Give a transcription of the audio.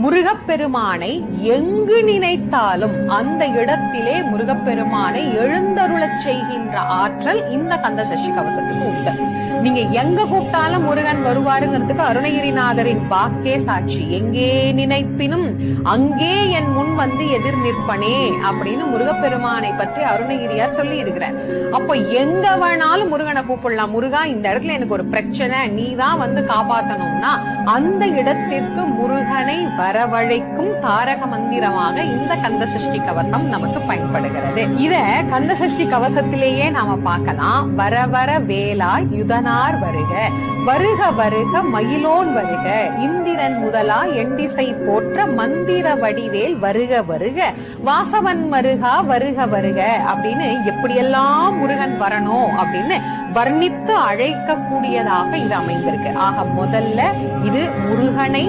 முருகப்பெருமானை எங்கு நினைத்தாலும் அந்த இடத்திலே முருகப்பெருமானை எழுந்தருளச் செய்கின்ற ஆற்றல் இந்த கந்த சஷ்டி கவசத்துக்கு உண்டு. நீங்க எங்க கூப்பிட்டாலும் முருகன் வருவாருங்கிறதுக்கு அருணகிரிநாதரின் வாக்கே சாட்சி. எங்கே நினைப்பினும் அங்கே என் முன் வந்து எதிர் நிற்பனே அப்படின்னு முருகப்பெருமானை பற்றி அருணகிரியார் சொல்லி இருக்கிறார். அப்போ எங்க வேணாலும் முருகனை கூப்பிடலாம். முருகா, இந்த இடத்துல எனக்கு ஒரு பிரச்சனை, நீதான் வந்து காப்பாத்தணும்னா அந்த இடத்திற்கு முருகனை வரவழைக்கும் தாரக மந்திரமாக இந்த கந்த சஷ்டி கவசம் நமக்கு பயன்படுகிறது. இத கந்த சஷ்டி கவசத்திலேயே நாம பார்க்கலாம். வர வர வேலா யுதனார் வருக, வருக வருக மயிலோன் வருக, இந்திரன் முதலா எண்டிசை போற்ற மந்திர வடிவேல் வருக வருக, வாசவன் மருகா வருக வருக அப்படின்னு எப்படியெல்லாம் முருகன் வரணும் அப்படின்னு வர்ணித்து அழைக்க கூடியதாக இது அமைந்திருக்கு. ஆக முதல்ல இது முருகனை